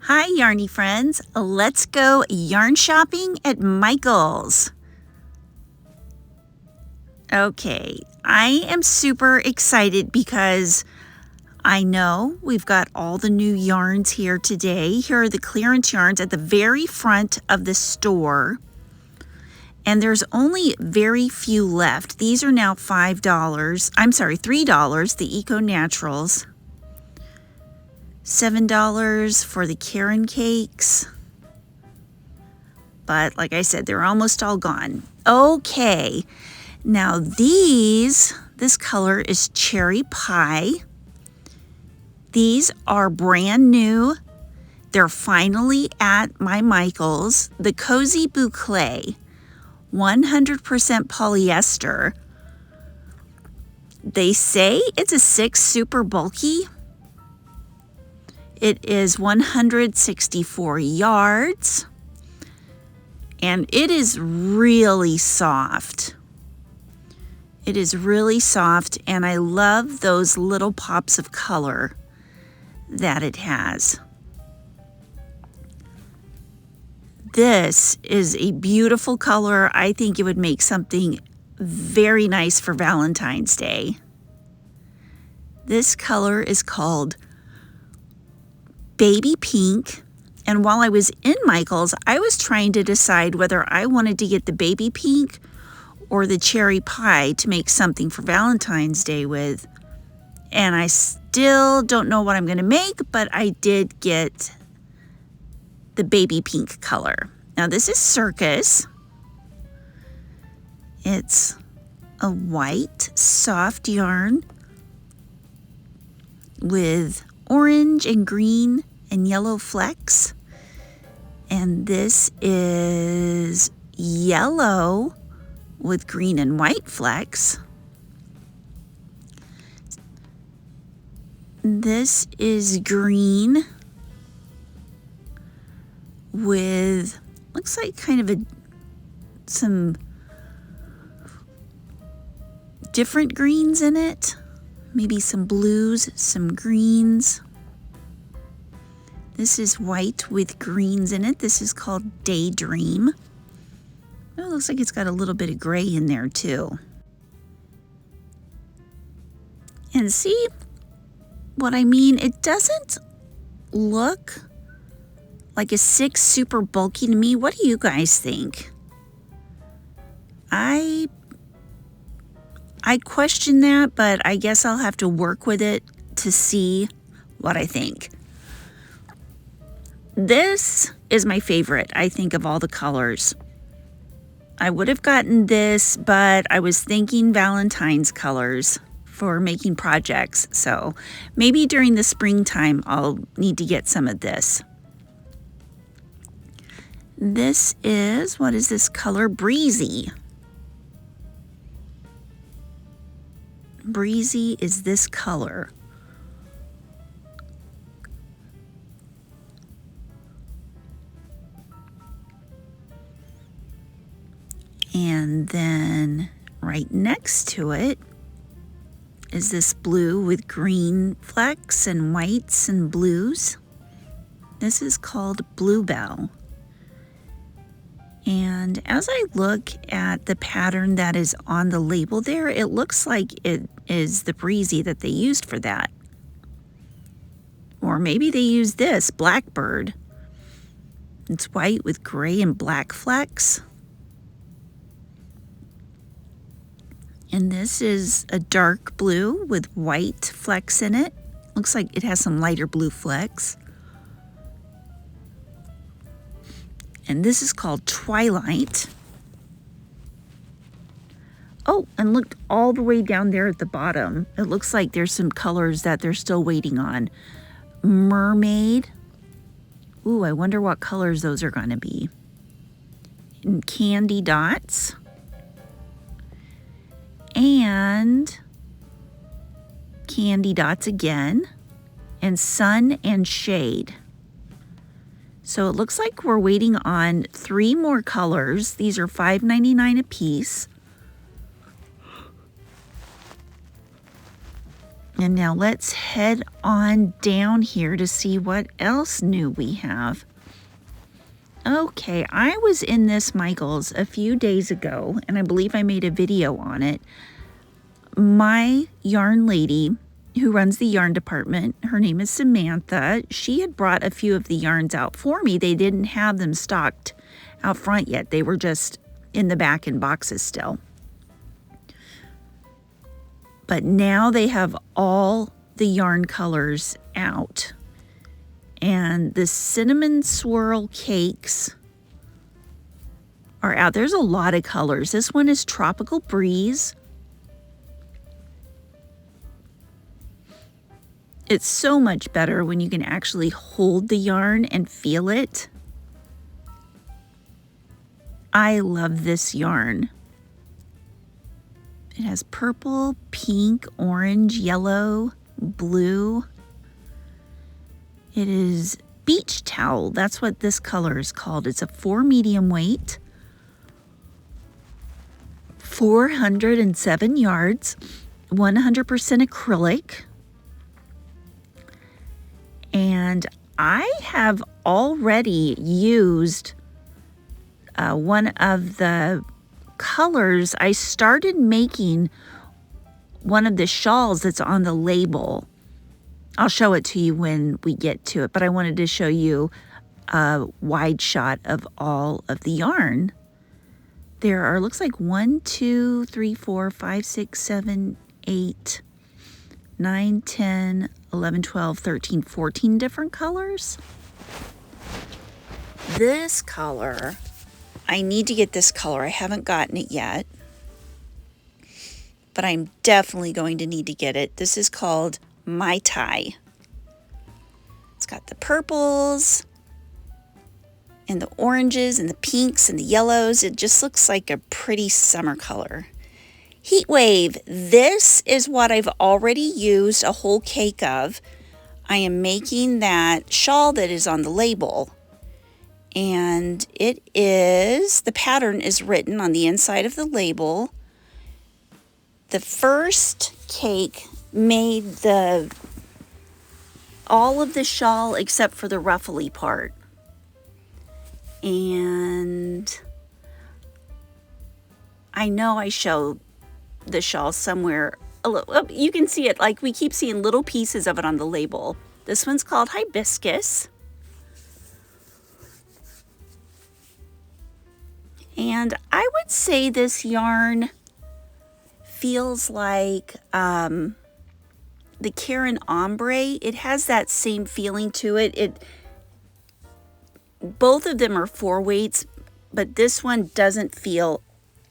Hi yarny friends, let's go yarn shopping at Michael's. Okay, I am super excited because I know we've got all the new yarns here today. Here are the clearance yarns at the very front of the store. And there's only very few left. These are now $5. I'm sorry, $3, the Eco Naturals. $7 for the Karen cakes. But like I said, they're almost all gone. Okay, now this color is Cherry Pie. These are brand new. They're finally at my Michael's. The Cozy Boucle, 100% polyester. They say it's a 6 super bulky. It is 164 yards, and it is really soft. It is really soft, and I love those little pops of color that it has. This is a beautiful color. I think it would make something very nice for Valentine's Day. This color is called Baby Pink, and while I was in Michael's, I was trying to decide whether I wanted to get the Baby Pink or the Cherry Pie to make something for Valentine's Day with, and I still don't know what I'm going to make, but I did get the Baby Pink color. Now this is Circus. It's a white soft yarn with orange and green and yellow flecks, and this is yellow with green and white flecks. This is green with, looks like kind of some different greens in it. Maybe some blues, some greens. This is white with greens in it. This is called Daydream. Oh, it looks like it's got a little bit of gray in there too. And see what I mean? It doesn't look like a 6 super bulky to me. What do you guys think? I question that, but I guess I'll have to work with it to see what I think. This is my favorite, I think, of all the colors. I would have gotten this, but I was thinking Valentine's colors for making projects. So maybe during the springtime, I'll need to get some of this. This is, what is this color? Breezy. Breezy is this color. And then right next to it is this blue with green flecks and whites and blues. This is called Bluebell. And as I look at the pattern that is on the label there, it looks like it is the Breezy that they used for that. Or maybe they used this, Blackbird. It's white with gray and black flecks. And this is a dark blue with white flecks in it. Looks like it has some lighter blue flecks. And this is called Twilight. Oh, and look all the way down there at the bottom. It looks like there's some colors that they're still waiting on. Mermaid. Ooh, I wonder what colors those are going to be. And Candy Dots. And Candy Dots again. And Sun and Shade. So it looks like we're waiting on 3 more colors. These are $5.99 a piece. And now let's head on down here to see what else new we have. Okay, I was in this Michael's a few days ago, and I believe I made a video on it. My yarn lady who runs the yarn department, her name is Samantha, she had brought a few of the yarns out for me. They didn't have them stocked out front yet. They were just in the back in boxes still. But now they have all the yarn colors out. And the cinnamon swirl cakes are out. There's a lot of colors. This one is Tropical Breeze. It's so much better when you can actually hold the yarn and feel it. I love this yarn. It has purple, pink, orange, yellow, blue. It is beach towel. That's what this color is called. It's a 4 medium weight, 407 yards, 100% acrylic. And I have already used one of the colors. I started making one of the shawls that's on the label. I'll show it to you when we get to it, but I wanted to show you a wide shot of all of the yarn. There are, looks like 1, 2, 3, 4, 5, 6, 7, 8, 9, 10, 11, 12, 13, 14 different colors. This color, I need to get this color. I haven't gotten it yet, but I'm definitely going to need to get it. This is called Mai Tai. It's got the purples and the oranges and the pinks and the yellows. It just looks like a pretty summer color. Heat Wave. This is what I've already used a whole cake of. I am making that shawl that is on the label. And it is, the pattern is written on the inside of the label. The first cake made all of the shawl except for the ruffly part. And I know I showed the shawl somewhere. You can see it, like we keep seeing little pieces of it on the label. This one's called Hibiscus. And I would say this yarn feels like the Karen Ombre. It has that same feeling to it. Both of them are 4 weights, but this one doesn't feel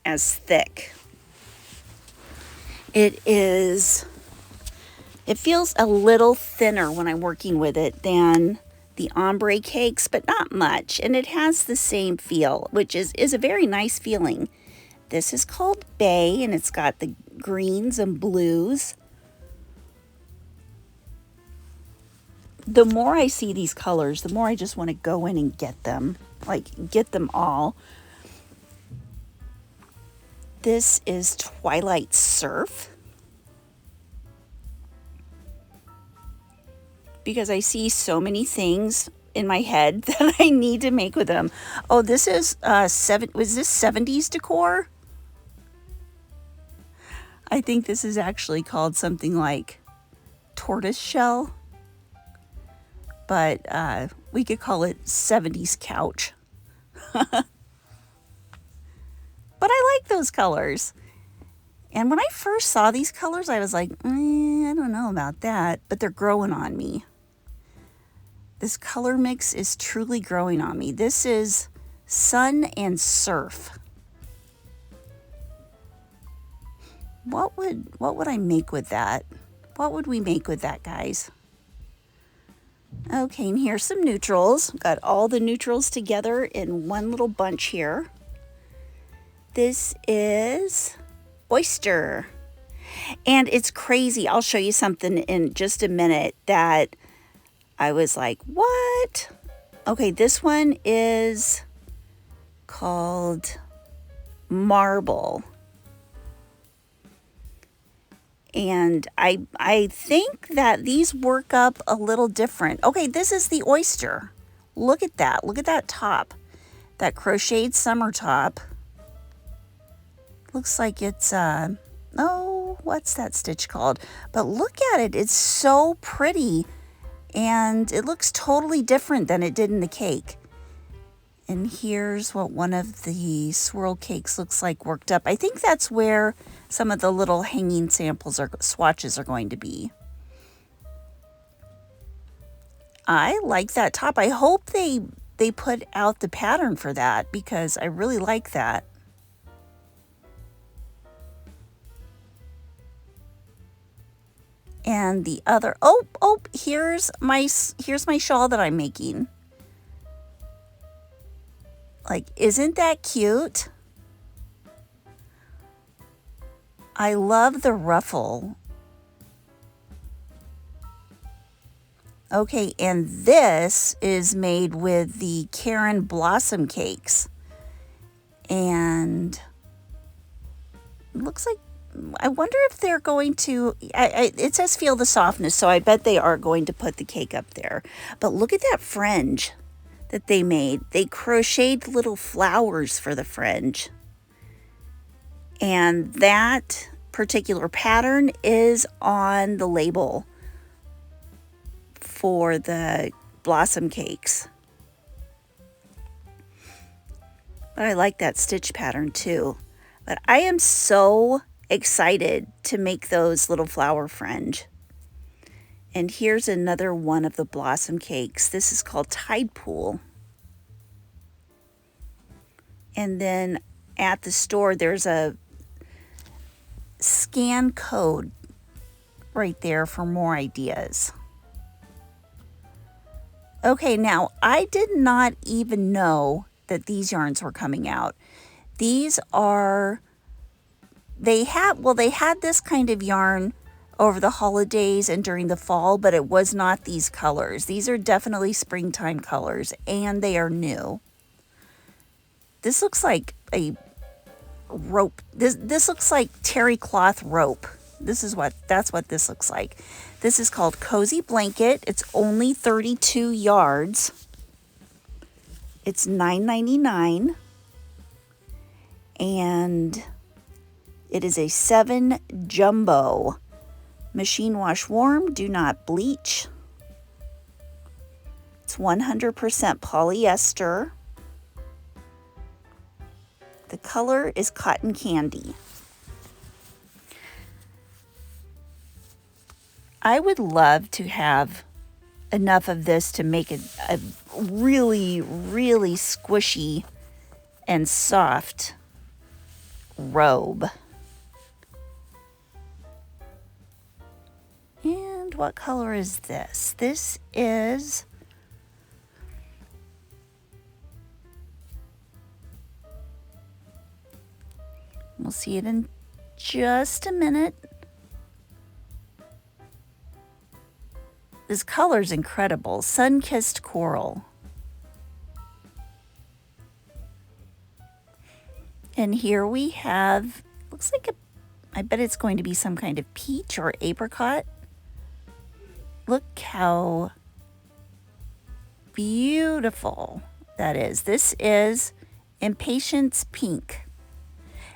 as thick. It feels a little thinner when I'm working with it than the ombre cakes, but not much. And it has the same feel, which is a very nice feeling. This is called Bay, and it's got the greens and blues. The more I see these colors, the more I just want to go in and get them. Like, get them all. This is Twilight Surf. Because I see so many things in my head that I need to make with them. Oh, this is was this 70s decor? I think this is actually called something like tortoise shell. But we could call it 70s couch. But I like those colors. And when I first saw these colors, I was like, I don't know about that. But they're growing on me. This color mix is truly growing on me. This is Sun and Surf. What would I make with that? What would we make with that, guys? Okay, and here's some neutrals. Got all the neutrals together in one little bunch here. This is Oyster. And it's crazy. I'll show you something in just a minute that I was like, what? Okay, this one is called Marble. And I think that these work up a little different. Okay, this is the oyster. Look at that. Look at that top. That crocheted summer top. Looks like it's, oh, what's that stitch called? But look at it. It's so pretty. And it looks totally different than it did in the cake. And here's what one of the swirl cakes looks like worked up. I think that's where some of the little hanging samples or swatches are going to be. I like that top. I hope they put out the pattern for that because I really like that. And the other, here's my shawl that I'm making. Like, isn't that cute? I love the ruffle. Okay, and this is made with the Karen Blossom cakes. And it looks like, I wonder if they're going to, it says feel the softness, so I bet they are going to put the cake up there. But look at that fringe that they made. They crocheted little flowers for the fringe. And that particular pattern is on the label for the blossom cakes. But I like that stitch pattern too. But I am so excited to make those little flower fringe. And here's another one of the blossom cakes. This is called Tide Pool. And then at the store, there's a scan code right there for more ideas. Okay, now I did not even know that these yarns were coming out. These are, they had this kind of yarn over the holidays and during the fall, but it was not these colors. These are definitely springtime colors, and they are new. This looks like a rope. This looks like terry cloth rope. That's what this looks like. This is called Cozy Blanket. It's only 32 yards. It's $9.99. And it is a 7 jumbo. Machine wash warm, do not bleach. It's 100% polyester. The color is cotton candy. I would love to have enough of this to make a really, really squishy and soft robe. And what color is this? This is we'll see it in just a minute. This color's incredible. Sun-kissed coral. And here we have, looks like I bet it's going to be some kind of peach or apricot. Look how beautiful that is. This is Impatience Pink.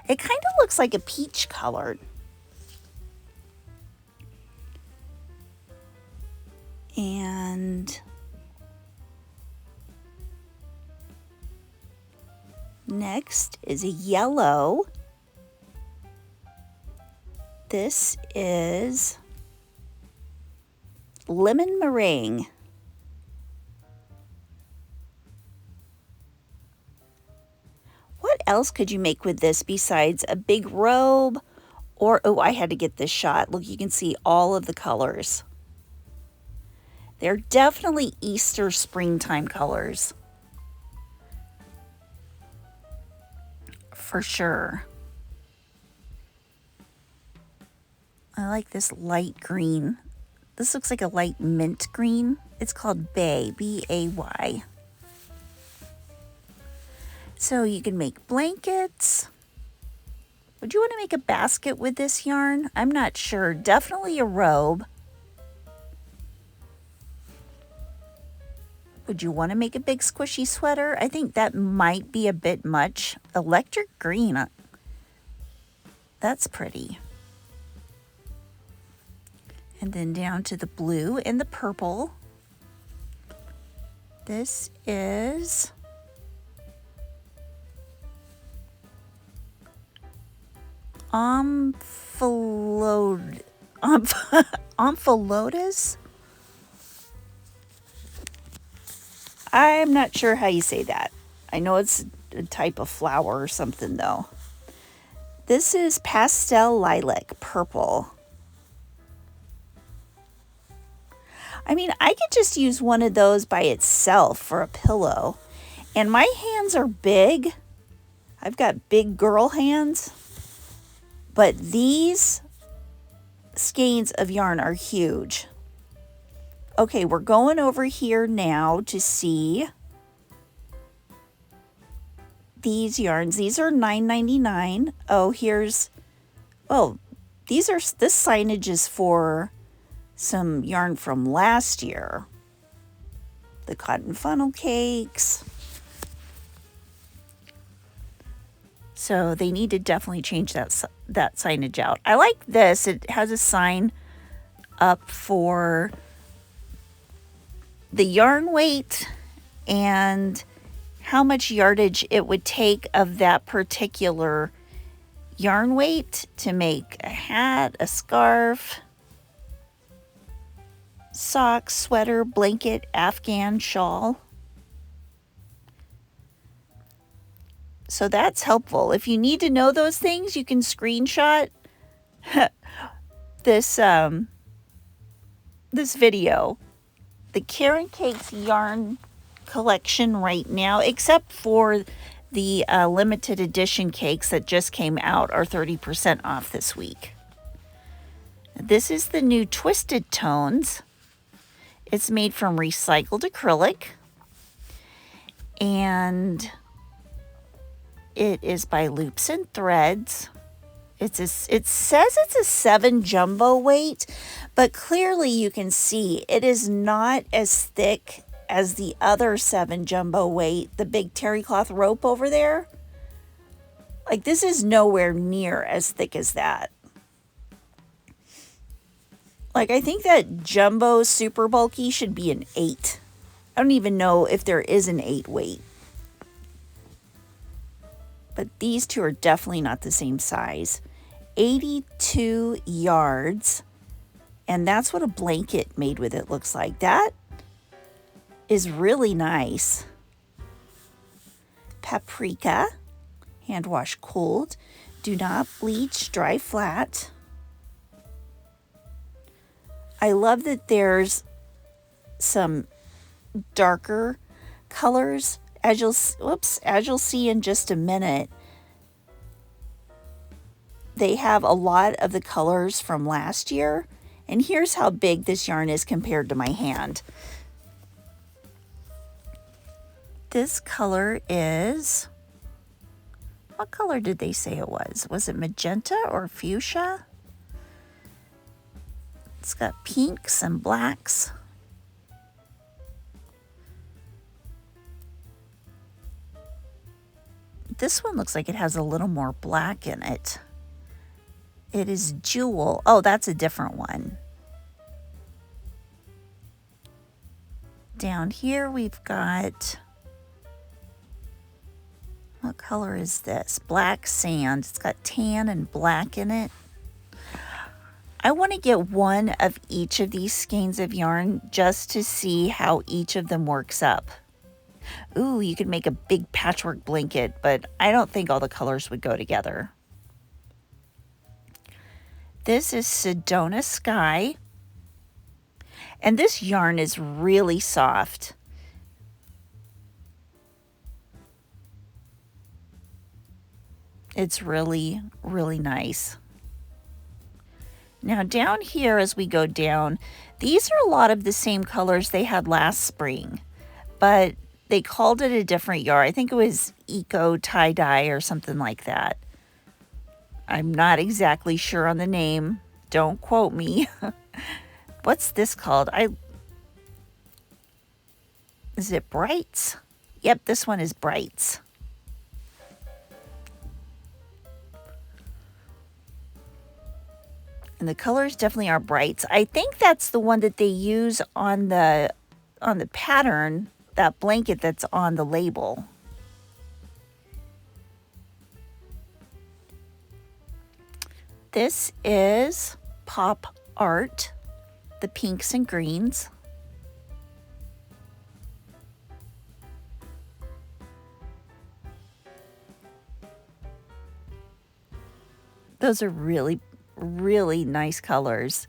It kind of looks like a peach colored. And next is a yellow. This is lemon meringue. What else could you make with this besides a big robe? Or, oh, I had to get this shot. Look, you can see all of the colors. They're definitely Easter springtime colors. For sure. I like this light green. This looks like a light mint green. It's called Bay, B-A-Y. So you can make blankets. Would you want to make a basket with this yarn? I'm not sure. Definitely a robe. Would you want to make a big squishy sweater? I think that might be a bit much. Electric green. That's pretty. And then down to the blue and the purple. This is Omphalodus? I'm not sure how you say that. I know it's a type of flower or something though. This is pastel lilac purple. I mean, I could just use one of those by itself for a pillow. And my hands are big. I've got big girl hands. But these skeins of yarn are huge. Okay, we're going over here now to see these yarns. These are $9.99. Oh, this signage is for some yarn from last year. The cotton funnel cakes. So they need to definitely change that signage out. I like this. It has a sign up for the yarn weight and how much yardage it would take of that particular yarn weight to make a hat, a scarf, sock, sweater, blanket, Afghan shawl. So that's helpful. If you need to know those things, you can screenshot this this video. The Karen Cakes yarn collection right now, except for the limited edition cakes that just came out, are 30% off this week. This is the new Twisted Tones. It's made from recycled acrylic. And it is by Loops and Threads. It says it's a 7 jumbo weight, but clearly you can see it is not as thick as the other 7 jumbo weight, the big terry cloth rope over there. Like, this is nowhere near as thick as that. Like, I think that jumbo super bulky should be an 8. I don't even know if there is an 8 weight. But these two are definitely not the same size. 82 yards. And that's what a blanket made with it looks like. That is really nice. Paprika. Hand wash cold. Do not bleach. Dry flat. I love that there's some darker colors. As you'll see in just a minute, they have a lot of the colors from last year. And here's how big this yarn is compared to my hand. This color is, what color did they say it was? Was it magenta or fuchsia? It's got pinks and blacks. This one looks like it has a little more black in it. It is Jewel. Oh, that's a different one. Down here we've got, what color is this? Black Sand. It's got tan and black in it. I want to get one of each of these skeins of yarn just to see how each of them works up. Ooh, you could make a big patchwork blanket, but I don't think all the colors would go together. This is Sedona Sky. And this yarn is really soft. It's really, really nice. Now down here as we go down, these are a lot of the same colors they had last spring, but they called it a different yarn. I think it was Eco Tie-Dye or something like that. I'm not exactly sure on the name. Don't quote me. What's this called? Is it Brights? Yep, this one is Brights. And the colors definitely are Brights. I think that's the one that they use on the pattern, that blanket that's on the label. This is Pop Art, the pinks and greens. Those are really, really nice colors.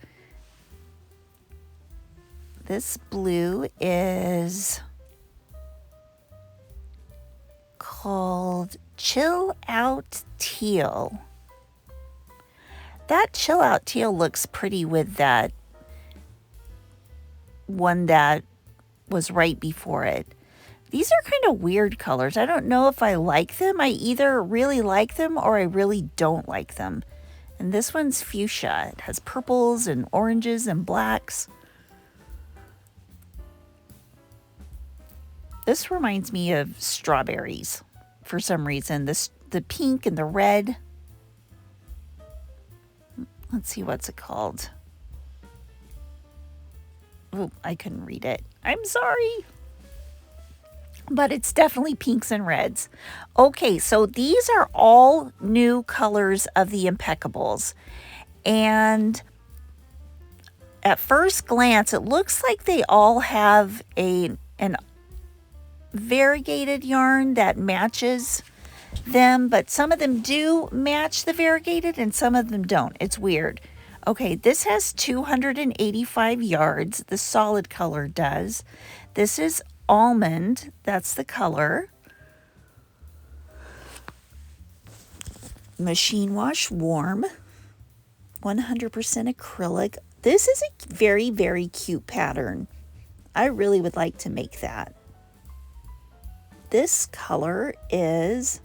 This blue is called Chill Out Teal. That Chill Out Teal looks pretty with that one that was right before it. These are kind of weird colors. I don't know if I like them. I either really like them or I really don't like them. And this one's fuchsia. It has purples and oranges and blacks. This reminds me of strawberries for some reason. The pink and the red. Let's see, what's it called? Oh, I couldn't read it. I'm sorry. But it's definitely pinks and reds. Okay, so these are all new colors of the Impeccables. And at first glance, it looks like they all have an variegated yarn that matches them, but some of them do match the variegated and some of them don't. It's weird. Okay, this has 285 yards. The solid color does. This is almond. That's the color. Machine wash warm. 100% acrylic. This is a very, very cute pattern. I really would like to make that. This color is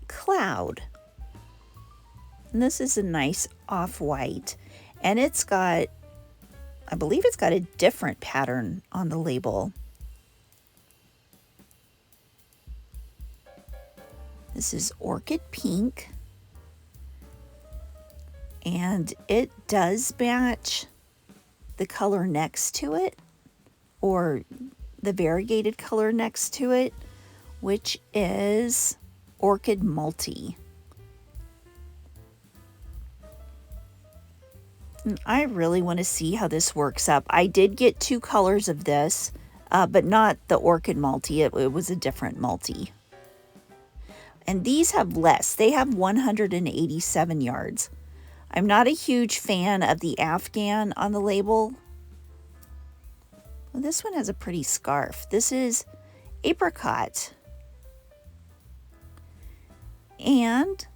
Cloud. And this is a nice off-white. And it's got, I believe it's got a different pattern on the label. This is Orchid Pink. And it does match the color next to it, or the variegated color next to it, which is Orchid Multi. And I really want to see how this works up. I did get 2 colors of this, but not the Orchid Multi. It was a different multi. And these have less. They have 187 yards. I'm not a huge fan of the Afghan on the label. Well, this one has a pretty scarf. This is Apricot. And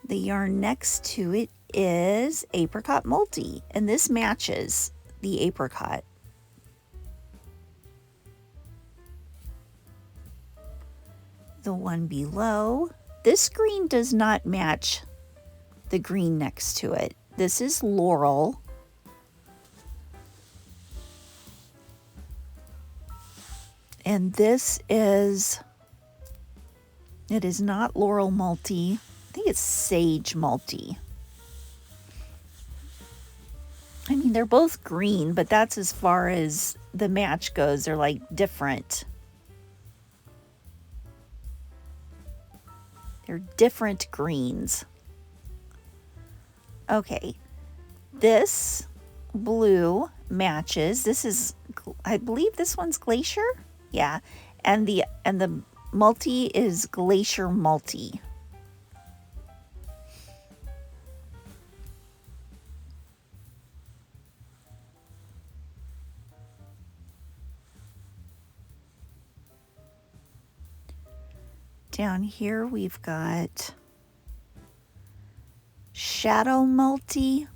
the yarn next to it is Apricot Multi. And this matches the Apricot. The one below, this green does not match the green next to it. This is Laurel. And this is, it is not Laurel Multi. I think it's Sage Multi. I mean, they're both green, but that's as far as the match goes. They're like different. They're different greens. Okay, this blue matches. This is, I believe this one's Glacier. Yeah, and the multi is Glacier Multi. Down here we've got Shadow Multi,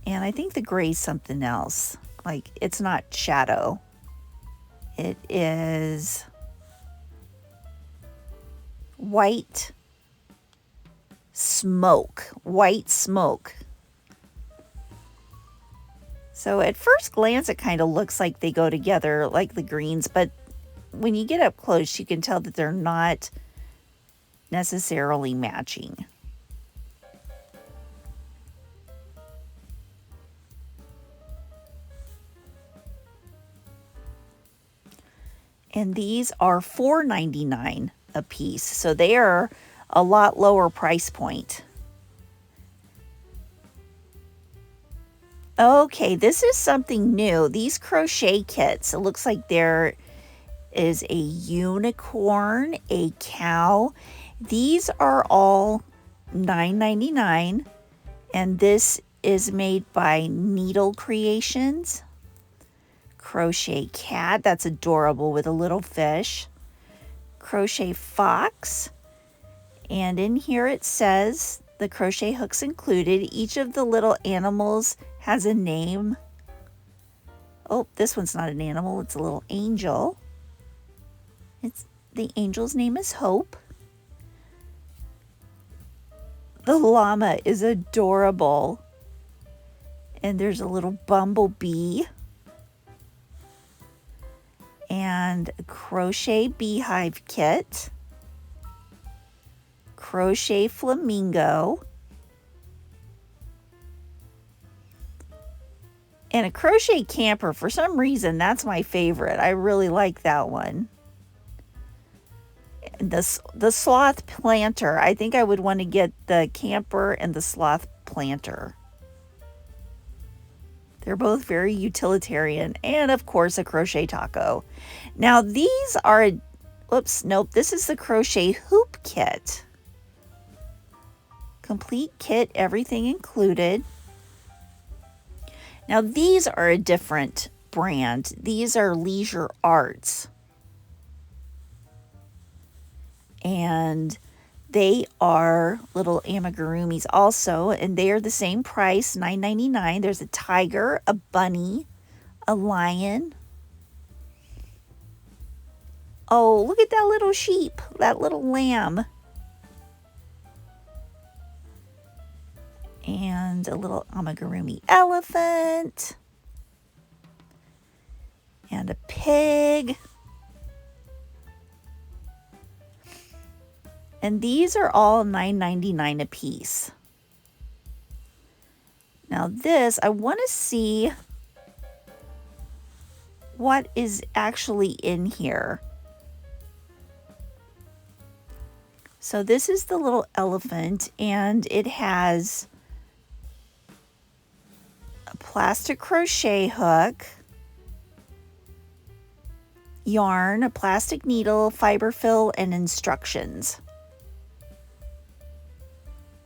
and I think the gray is something else. Like, it's not shadow, It is white smoke. So at first glance, it kind of looks like they go together, like the greens, but when you get up close, you can tell that they're not necessarily matching. And these are $4.99 a piece, so they are a lot lower price point. Okay, this is something new. These crochet kits, it looks like there is a unicorn, a cow. These are all $9.99, and this is made by Needle Creations. Crochet cat, that's adorable with a little fish. Crochet fox, and in here it says the crochet hooks included. Each of the little animals has a name. Oh, this one's not an animal, it's a little angel. The angel's name is Hope. The llama is adorable. And there's a little bumblebee. And a crochet beehive kit. Crochet flamingo. And a crochet camper. For some reason, that's my favorite. I really like that one. The sloth planter. I think I would want to get the camper and the sloth planter. They're both very utilitarian. And of course, a crochet taco. Now these are, oops, nope, this is the crochet hoop kit. Complete kit, everything included. Now these are a different brand. These are Leisure Arts. And they are little amigurumis also, and they are the same price, $9.99. There's a tiger, a bunny, a lion. Oh, look at that little sheep, that little lamb. And a little amigurumi elephant. And a pig. And these are all $9.99 a piece. Now this, I want to see what is actually in here. So this is the little elephant, and it has a plastic crochet hook, yarn, a plastic needle, fiber fill, and instructions.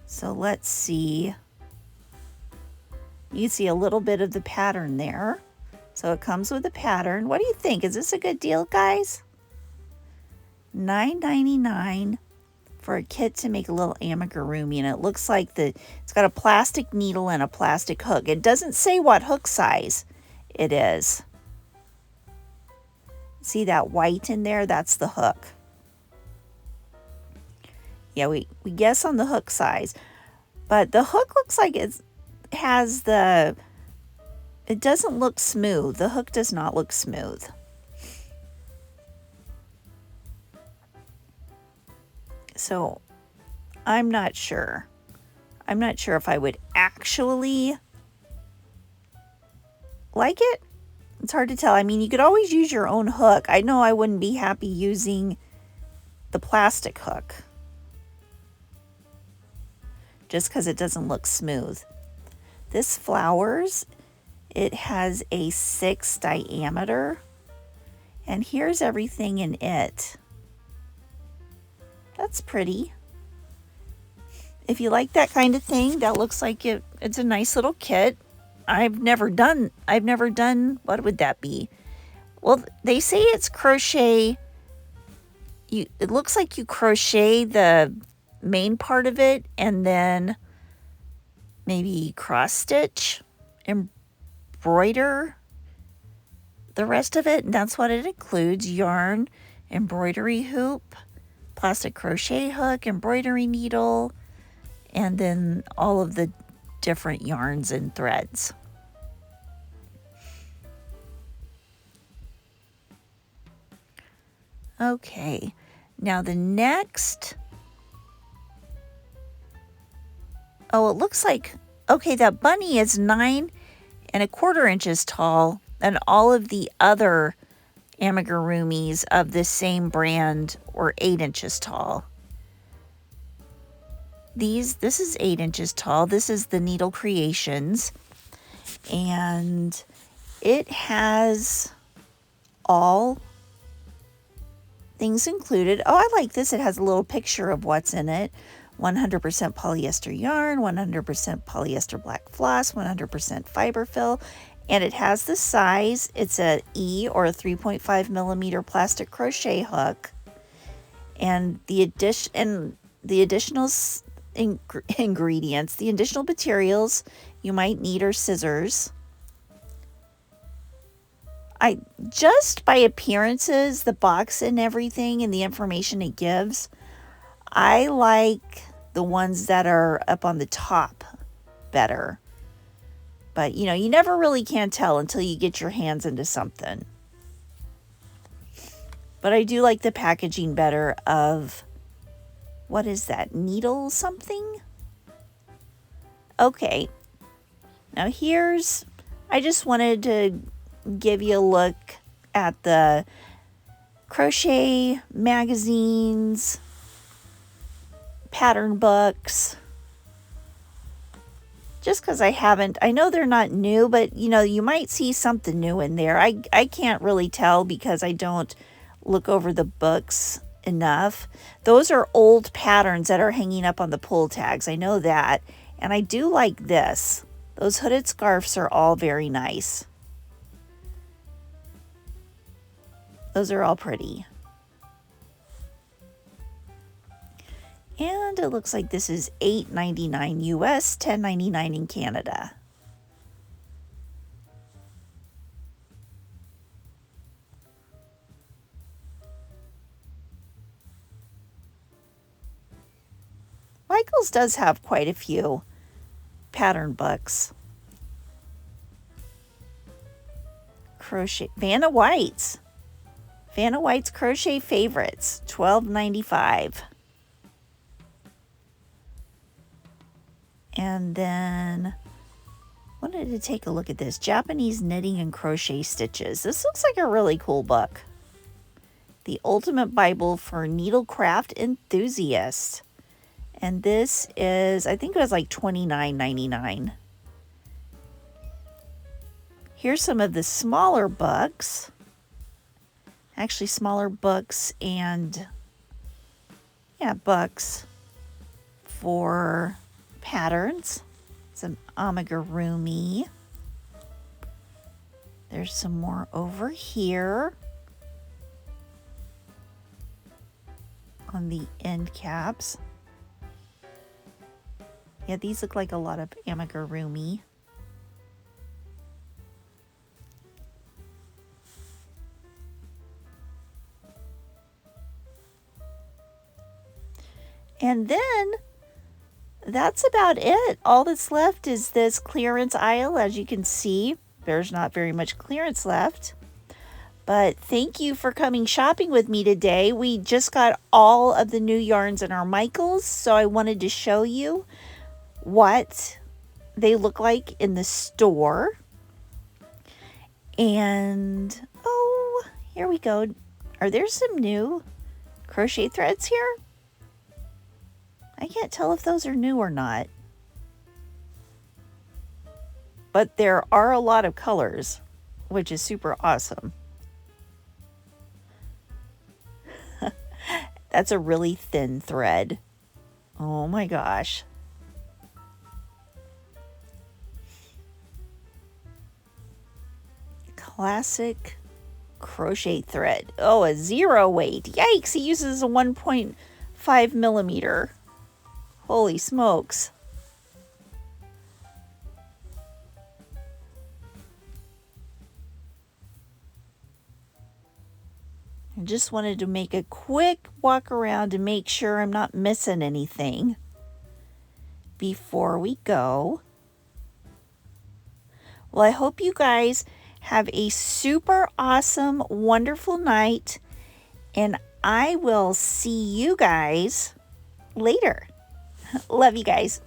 So let's see. You see a little bit of the pattern there. So it comes with a pattern. What do you think? Is this a good deal, guys? $9.99 for a kit to make a little amigurumi, and it looks like it's got a plastic needle and a plastic hook. It doesn't say what hook size it is. See that white in there? That's the hook. Yeah, we guess on the hook size. But the hook looks like it doesn't look smooth. The hook does not look smooth. So I'm not sure. I'm not sure if I would actually like it. It's hard to tell. I mean, you could always use your own hook. I know I wouldn't be happy using the plastic hook, just because it doesn't look smooth. This flowers, it has a 6 diameter, and here's everything in it. That's pretty. If you like that kind of thing, that looks like it's a nice little kit. I've never done, what would that be? Well, they say it's crochet. It looks like you crochet the main part of it and then maybe cross stitch, embroider the rest of it, and that's what it includes: yarn, embroidery hoop, plastic crochet hook, embroidery needle, and then all of the different yarns and threads. Okay, now the next, oh, it looks like, okay, that bunny is 9¼ inches tall, and all of the other amigurumis of the same brand were 8 inches tall. This is 8 inches tall. This is the Needle Creations, and it has all things included. Oh, I like this. It has a little picture of what's in it. 100% polyester yarn, 100% polyester black floss, 100% fiber fill, and it has the size. It's a E or a 3.5 millimeter plastic crochet hook, and the additional ingredients, the additional materials you might need are scissors. Just by appearances, the box and everything and the information it gives, I like the ones that are up on the top better. But, you know, you never really can tell until you get your hands into something. But I do like the packaging better of, what is that, needle something? Okay. Now I just wanted to give you a look at the crochet magazines, pattern books, just because I know they're not new, but you know, you might see something new in there. I can't really tell because I don't look over the books enough. Those are old patterns that are hanging up on the pull tags. I know that. And I do like this. Those hooded scarves are all very nice. Those are all pretty. And it looks like this is $8.99 US, $10.99 in Canada. Michaels does have quite a few pattern books. Crochet, Vanna White's Crochet Favorites, $12.95. And then, wanted to take a look at this. Japanese Knitting and Crochet Stitches. This looks like a really cool book. The Ultimate Bible for Needlecraft Enthusiasts. And this is, I think it was like $29.99. Here's some of the smaller books. Actually, smaller books and, yeah, books for patterns. Some amigurumi. There's some more over here on the end caps. Yeah, these look like a lot of amigurumi. And then that's about it. All that's left is this clearance aisle. As you can see, there's not very much clearance left. But thank you for coming shopping with me today. We just got all of the new yarns in our Michaels, so I wanted to show you what they look like in the store. And, oh, here we go. Are there some new crochet threads here? I can't tell if those are new or not. But there are a lot of colors, which is super awesome. That's a really thin thread. Oh my gosh. Classic crochet thread. Oh, a 0 weight. Yikes, he uses a 1.5 millimeter. Holy smokes. I just wanted to make a quick walk around to make sure I'm not missing anything before we go. Well, I hope you guys have a super awesome, wonderful night, and I will see you guys later. Love you guys.